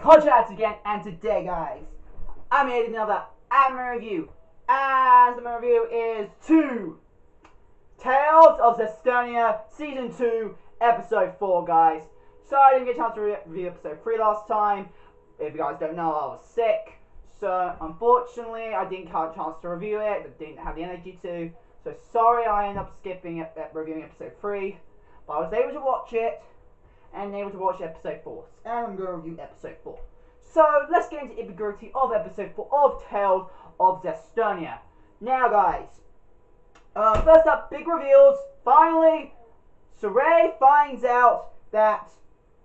Podcast again, and today, guys, I made another anime review, and the review is 2 Tales of Zestiria Season 2, Episode 4, guys. So I didn't get a chance to review Episode 3 last time. If you guys don't know, I was sick, so unfortunately I didn't have a chance to review it. I didn't have the energy to, so sorry I ended up skipping reviewing Episode 3, but I was able to watch it and able to watch Episode 4, and I'm going to review Episode 4. So let's get into the nitty-gritty of Episode 4 of Tales of Zestiria. Now, guys, first up, big reveals. Finally, Saray finds out that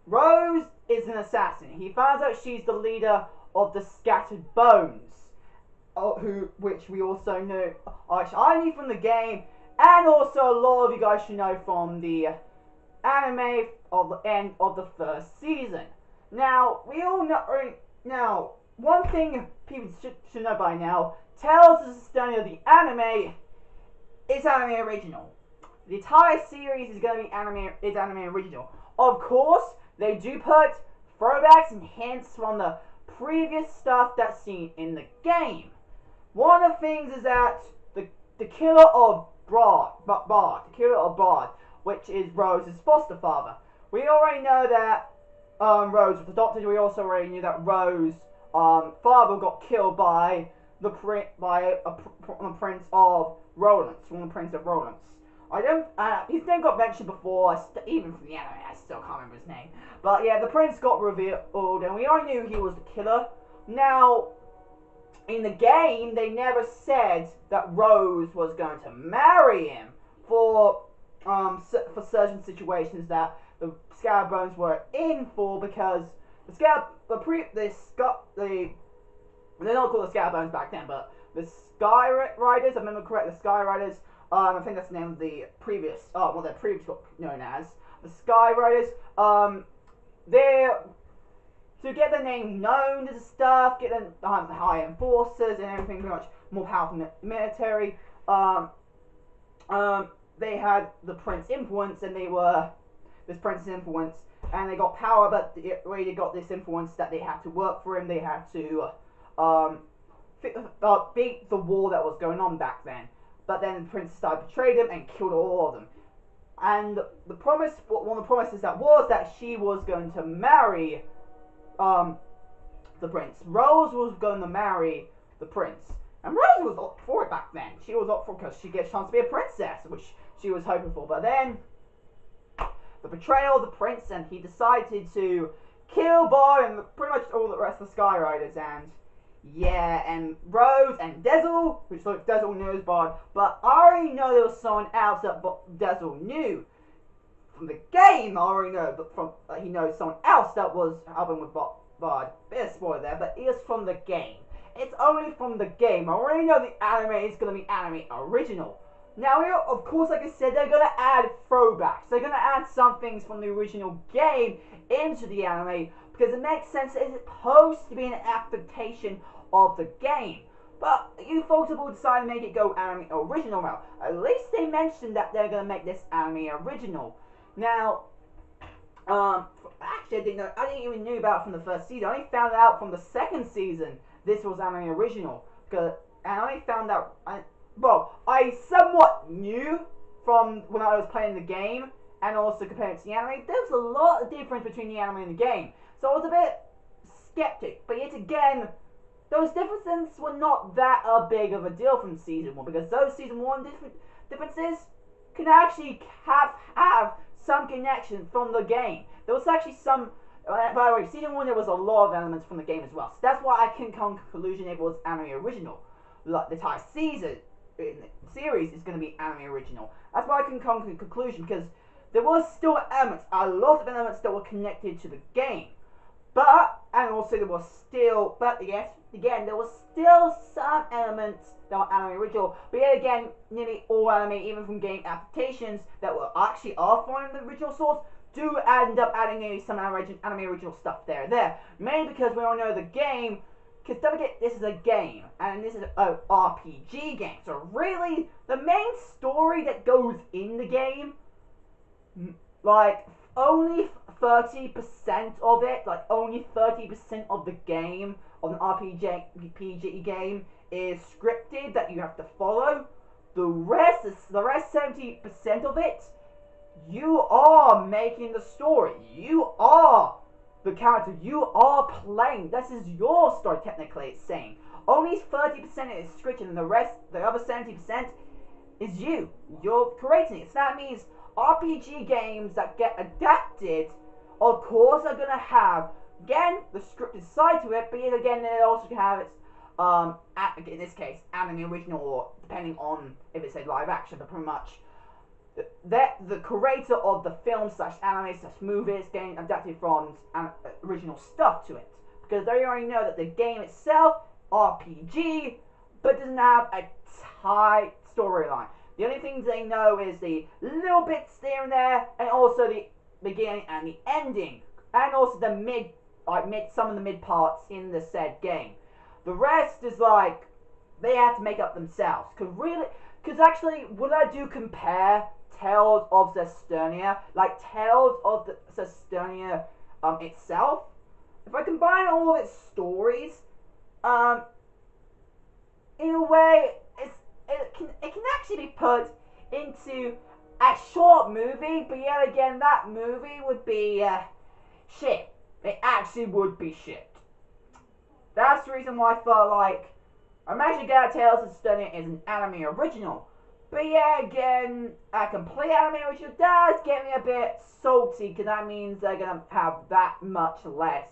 Rose is an assassin. He finds out she's the leader of the Scattered Bones, which we also know, actually I knew from the game, and also a lot of you guys should know from the anime of the end of the first season. Now, we all know. Now, one thing people should know by now: Tales of Zestiria, the anime, is anime original. The entire series is going to be anime original. Of course, they do put throwbacks and hints from the previous stuff that's seen in the game. One of the things is that the killer of Bard, which is Rose's foster father. We already know that Rose was adopted. We also already knew that Rose's father got killed by the prince of Roland. One of the Prince of Roland. His name got mentioned before, even from the anime. I still can't remember his name. But yeah, the prince got revealed, and we already knew he was the killer. Now, in the game, they never said that Rose was going to marry him for certain situations that the Scattered Bones were in for, because they're not called the Scattered Bones back then, but the Sky Riders, I remember correct, the Sky Riders, I think that's the name of the previous, what they're previously known as, the Sky Riders, they're, to get their name known to stuff, get them high enforcers and everything, pretty much more powerful military, they had the Prince influence, and they were this Prince's influence, and they got power, but they already got this influence that they had to work for him. They had to beat the war that was going on back then. But then the Prince started betrayed him and killed all of them. And the promise, one of the promises that was that she was going to marry the Prince. Rose was going to marry the Prince. And Rose was up for it back then. She was up for it because she gets a chance to be a princess, which she was hoping for. But then, the betrayal of the Prince, and he decided to kill Bard and pretty much all the rest of the Sky Riders. And yeah, and Rose and Dezel, which looks Dezel knows Bard, but I already know there was someone else that Dezel knew. From the game, I already know, but from he knows someone else that was helping with Bard. Bit of spoiler there, but it is from the game. It's only from the game. I already know the anime is going to be anime original. Now, of course, like I said, they're going to add throwbacks. They're going to add some things from the original game into the anime, because it makes sense. It's supposed to be an adaptation of the game. But you folks will decide to make it go anime original route. At least they mentioned that they're going to make this anime original. Now, actually, I didn't even know about it from the first season. I only found out from the second season this was anime original. And I only found out, I somewhat knew from when I was playing the game, and also comparing it to the anime. There was a lot of difference between the anime and the game, so I was a bit skeptic. But yet again, those differences were not that big of a deal from season 1, because those season 1 differences can actually have some connection from the game. There was actually some. By the way, season 1 there was a lot of elements from the game as well, so that's why I can come to the conclusion it was anime original. Like the entire season in the series is going to be anime original. That's why I can come to the conclusion, because there was still elements, a lot of elements that were connected to the game. And also there was still, yes, again, there was still some elements that were anime original. But yet again, nearly all anime, even from game adaptations that were actually following the original source, do end up adding maybe some anime original stuff there. Mainly because we all know the game, because don't forget, this is a game, and this is an RPG game. So really, the main story that goes in the game, like, only 30% of it, like only 30% of the game, of an RPG game, is scripted that you have to follow. The rest 70% of it, you are making the story. You are the character. You are playing. This is your story, technically, it's saying. Only 30% is scripted, and the other 70%, is you. You're creating it. So that means RPG games that get adapted, of course, are gonna have, again, the scripted side to it, but yet again, they also can have its, in this case, anime original, or depending on if it's a live action, but pretty much, the creator of the film / anime / movies getting adapted from original stuff to it. Because they already know that the game itself, RPG, but doesn't have a tight storyline. The only things they know is the little bits there and there, and also the beginning and the ending, and also the some of the mid parts in the said game. The rest is like they have to make up themselves. Because actually, would I do compare Tales of Zestiria, like Tales of the Zestiria itself? If I combine all of its stories, in a way, it can actually be put into a short movie, but yet again, that movie would be shit. It actually would be shit. That's the reason why I felt like Imagine Tales of Zestiria is an anime original. But yeah, again, a complete anime original does get me a bit salty, because that means they're going to have that much less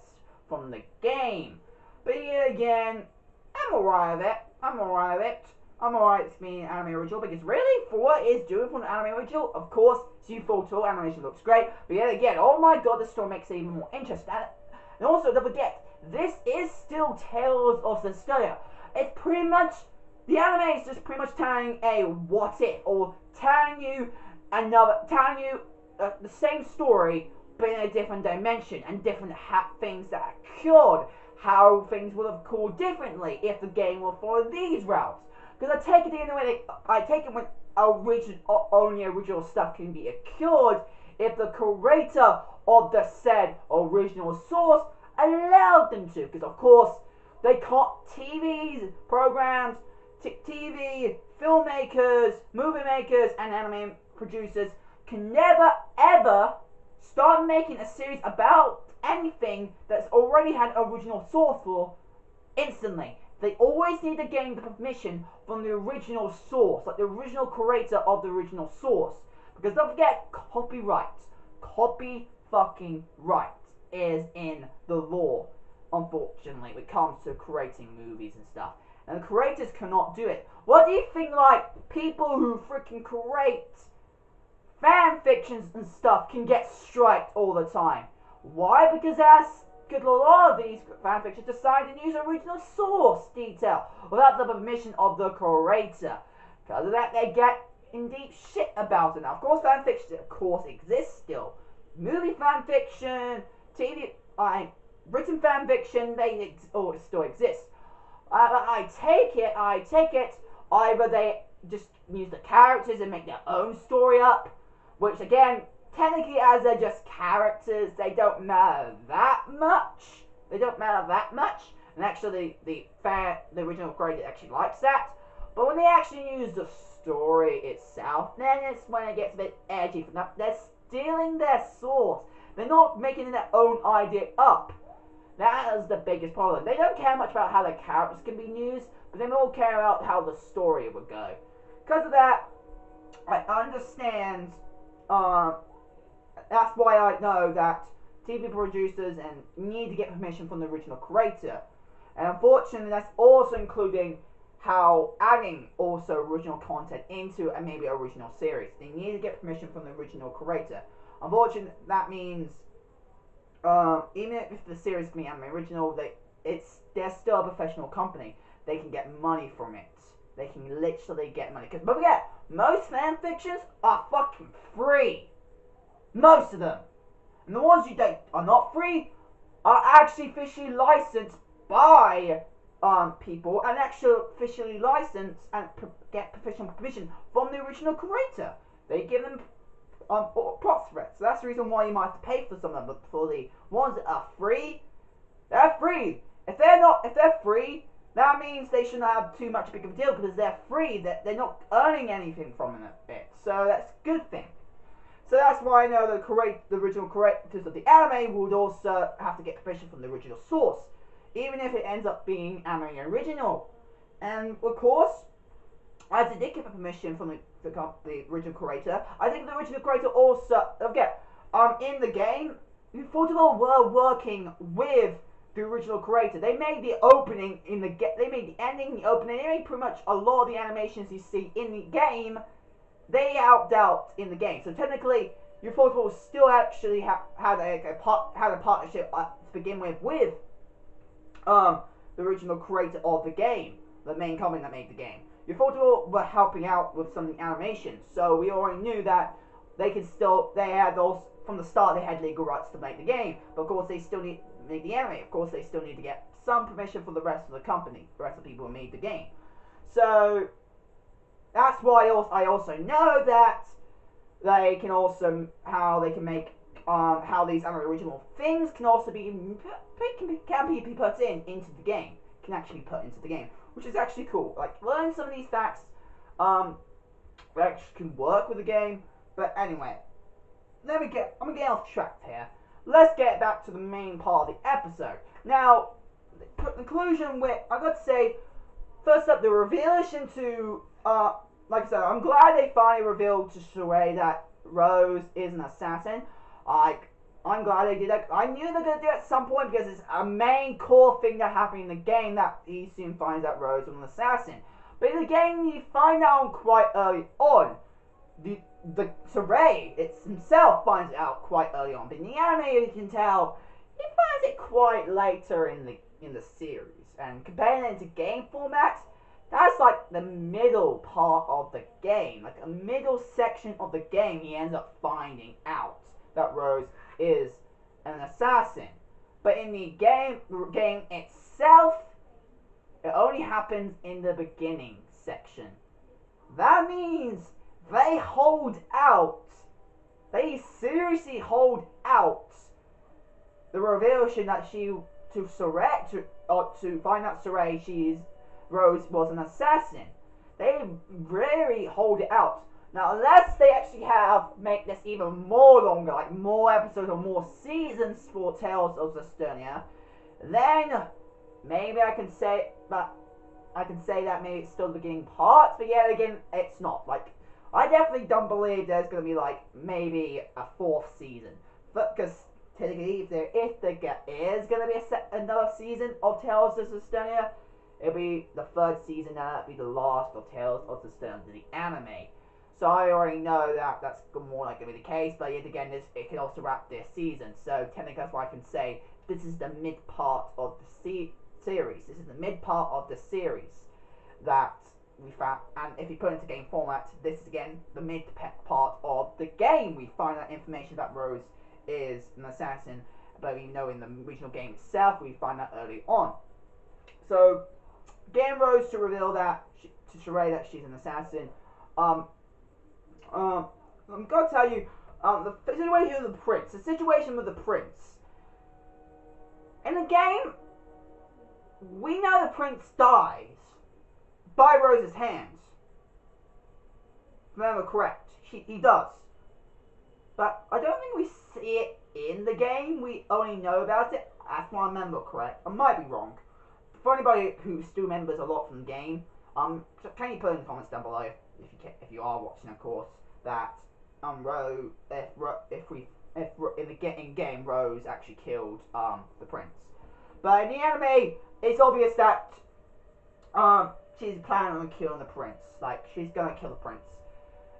from the game. But yet again, I'm alright with it. I'm alright with being an anime original, because really, for what it is doing for an anime original, of course, Photo animation looks great, but yet again, oh my god, the story makes it even more interesting. And also, don't forget, this is still Tales of Zestiria. It's pretty much, the anime is just pretty much telling a what if, or telling you the same story, but in a different dimension, and different things that occurred, how things would have occurred differently if the game would follow these routes. Because I take it in the way when only original stuff can be occurred if the creator of the said original source allowed them to. Because of course, they can't, TVs, programs, TV, filmmakers, movie makers, and anime producers can never ever start making a series about anything that's already had original source for instantly. They always need to gain the permission from the original source, like the original creator of the original source. Because don't forget, copyright. Copy fucking right is in the law, unfortunately, when it comes to creating movies and stuff. And the creators cannot do it. What do you think, like, people who freaking create fan fictions and stuff can get striked all the time? Why? Because a lot of these fanfictions decide to use original source detail without the permission of the creator. Because of that, they get in deep shit about it. Now, of course, fanfictions, of course, exist still. Movie fanfiction, TV, written fanfiction, they still exist. I take it, either they just use the characters and make their own story up, which again, technically, as they're just characters, they don't matter that much. And actually, the original creator actually likes that. But when they actually use the story itself, then it's when it gets a bit edgy. They're stealing their source. They're not making their own idea up. That is the biggest problem. They don't care much about how the characters can be used, but they more care about how the story would go. Because of that, I understand. That's why I know that TV producers need to get permission from the original creator. And unfortunately, that's also including how adding also original content into a maybe original series. They need to get permission from the original creator. Unfortunately, that means even if the series can be anime original, they're still a professional company. They can get money from it. They can literally get money. But forget, most fan fictions are fucking free. Most of them. And the ones that are not free are actually officially licensed by people, and actually officially licensed and get professional permission from the original creator. They give them props for it. So that's the reason why you might have to pay for some of them. But for the ones that are free, they're free. If they're free, that means they shouldn't have too much big of a deal because they're free. That they're not earning anything from it. So that's a good thing. So that's why I know the original creators of the anime would also have to get permission from the original source, even if it ends up being anime original. And of course, as it did get permission from the original creator, I think the original creator also in the game, Ufotable were working with the original creator. They made the opening they made the ending, the opening. They made pretty much a lot of the animations you see in the game. They helped out in the game, so technically, Ufotable still actually had a partnership to begin with the original creator of the game, the main company that made the game. Ufotable were helping out with some of the animations, so we already knew that they had those from the start. They had legal rights to make the game, but of course they still need to make the anime. Of course, they still need to get some permission from the rest of the company, the rest of the people who made the game. So that's why I also know that they can also how these original things can also be put into the game. Can actually put into the game, which is actually cool. Like learning some of these facts, actually can work with the game. But anyway, I'm gonna get off track here. Let's get back to the main part of the episode. Now, the conclusion with I got to say, first up, the revelation to like I said, I'm glad they finally revealed to Sheree that Rose is an assassin. I'm glad they did that. I knew they were going to do it at some point because it's a main core thing that happened in the game that he soon finds out Rose was an assassin. But in the game, you find out quite early on. The Sheree himself finds it out quite early on. But in the anime, you can tell he finds it quite later in the series. And comparing it to game format, that's like the middle part of the game, like a middle section of the game. He ends up finding out that Rose is an assassin. But in the game itself, it only happens in the beginning section. That means they hold out. They seriously hold out the revelation that to find out Rose was an assassin. They really hold it out. Now, unless they actually make this even more longer, like more episodes or more seasons for Tales of Zestiria, then maybe I can say that maybe it's still the beginning part, but yet again, it's not. Like, I definitely don't believe there's going to be like maybe a fourth season, but because technically, if there is going to be another season of Tales of Zestiria, it'll be the third season, and that'll be the last of Tales of Zestiria, the anime. So I already know that that's more like going to be the case, but yet again, it can also wrap this season. So technically, that's why I can say this is the mid part of the series. This is the mid part of the series that we found. And if you put it into game format, this is again the mid part of the game. We find out information that Rose is an assassin, but we know in the original game itself, we find out early on. So, getting Rose to reveal that to Sheree that she's an assassin. I'm gonna tell you the situation with the prince. The situation with the prince. In the game, we know the prince dies by Rose's hands. If I remember correct, he does. But I don't think we see it in the game. We only know about it. That's what I remember correct. I might be wrong. For anybody who still remembers a lot from the game, can you put in the comments down below if you are watching, of course, that in game Rose actually killed the prince. But in the anime, it's obvious that she's planning on killing the prince. Like, she's gonna kill the prince.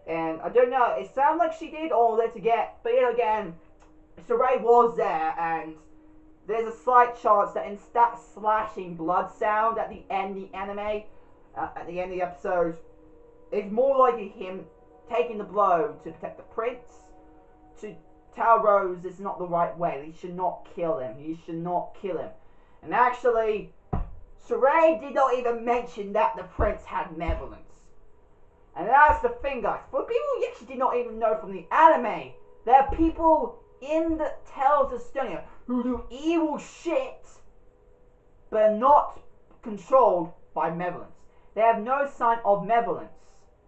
And I don't know, it sounds like she did all that to get, but yet again, Sheree was there, and there's a slight chance that in that slashing blood sound at the end of the anime, at the end of the episode, it's more likely him taking the blow to protect the prince, to tell Rose it's not the right way. You should not kill him. You should not kill him. And actually, Sheree did not even mention that the prince had malevolence. And that's the thing, guys. For people who actually did not even know from the anime There are people in the Tales of Zestiria who do evil shit, but are not controlled by malevolence. They have no sign of malevolence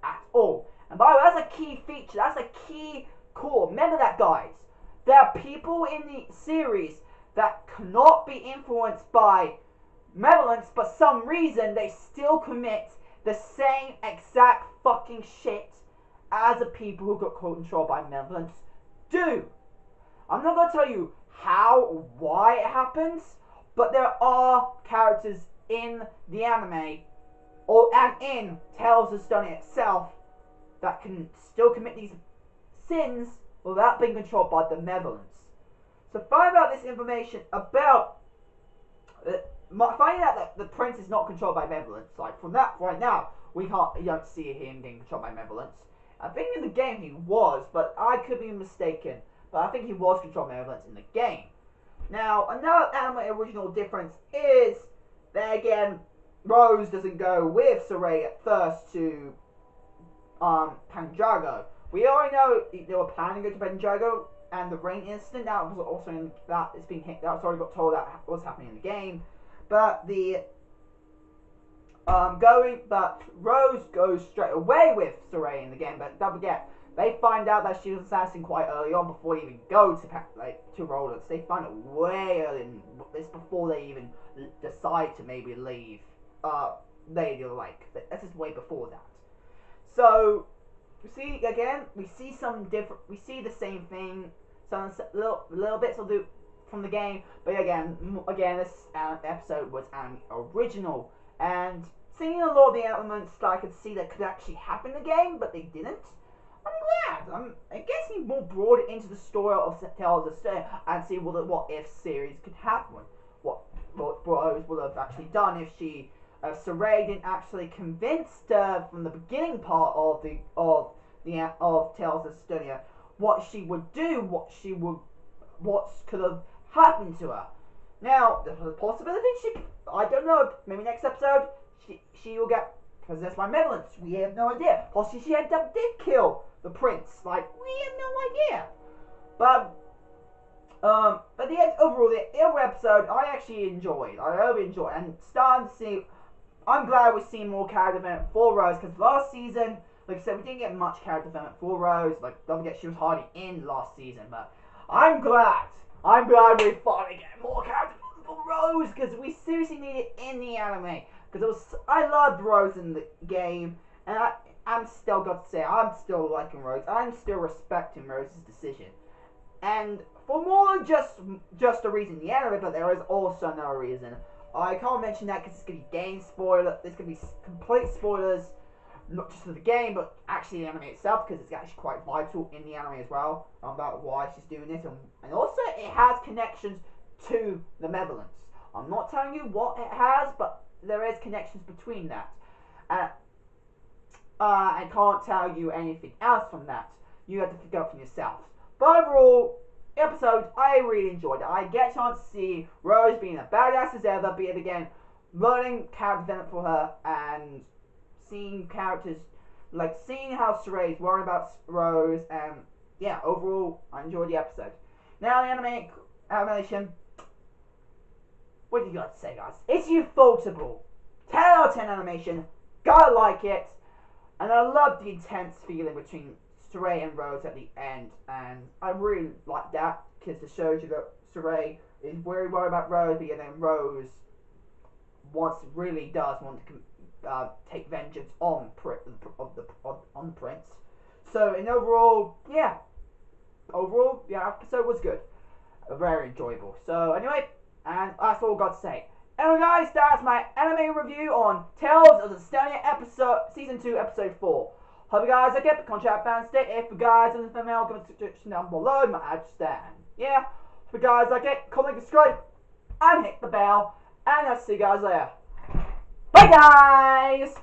at all. And by the way, that's a key feature. That's a key core. Remember that, guys. There are people in the series that cannot be influenced by malevolence, but for some reason they still commit the same exact fucking shit as the people who got controlled by malevolence do. I'm not going to tell you how or why it happens, but there are characters in the anime and in Tales of Zestiria itself that can still commit these sins without being controlled by the malevolence. So find out this information about finding out that the prince is not controlled by malevolence. Like from that right now, you don't see him being controlled by malevolence. I think in the game he was, but I could be mistaken. But I think he was controlled by malevolence in the game. Now another anime original difference is that again, Rose doesn't go with Saray at first to Panjago. We already know they were planning to go to Panjago, and the rain incident that was also in that it's been hit. That's already got told that was happening in the game. But the Rose goes straight away with Saray in the game. But don't forget, they find out that she was assassinated quite early on before they even go to Rollers. They find it way early. It's before they even decide to maybe leave. This is way before that. So we see some different. We see the same thing. Some little bits will do from the game, but again, this episode was an original, and seeing a lot of the elements that I could see that could actually happen in the game, but they didn't. I'm glad. It gets me more broad into the story of Tales of Zestiria and see what if series could happen. What Rose would have actually done if Saray didn't actually convince her from the beginning part of Tales of Zestiria what she would do, what could have happened to her. Now, there's a possibility I don't know, maybe next episode she will get possessed by malevolence. We have no idea. Possibly she did kill the prince. We have no idea. But overall, the episode I actually enjoyed. I really enjoyed, and starting to see. I'm glad we're seeing more character development for Rose, because last season, like I said, we didn't get much character development for Rose. Don't forget, she was hardly in last season, but I'm glad we finally get more character development for Rose, because we seriously need it in the anime. Because I loved Rose in the game, and I'm still liking Rose. I'm still respecting Rose's decision, and for more than just a reason in the anime, but there is also another reason. I can't mention that because it's going to be game spoiler. There's going to be complete spoilers, not just for the game, but actually the anime itself, because it's actually quite vital in the anime as well about why she's doing this, and also it has connections to the malevolence. I'm not telling you what it has, but there is connections between that. I can't tell you anything else from that. You have to figure out for yourself. But overall, episode, I really enjoyed it. I get a chance to see Rose being a badass as ever, be it again, learning character development for her, and seeing characters, seeing how Saray's worrying about Rose, and yeah, overall, I enjoyed the episode. Now, the animation, what do you got to say, guys? It's ufotable. 10 out of 10 animation, gotta like it, and I love the intense feeling between Saray and Rose at the end, and I really like that because it shows you that Saray is very worried about Rose, but then Rose really does want to take vengeance on the prince. So, in overall, the episode was good, very enjoyable. So, anyway, and that's all I've got to say. Anyway, guys, that's my anime review on Tales of Zestiria Season 2, Episode 4. Hope you guys like it. Contract fan state. If you guys are the female, give a suggestion down below. My ad stand. Yeah. If you guys like it, comment, subscribe, and hit the bell. And I'll see you guys later. Bye, guys.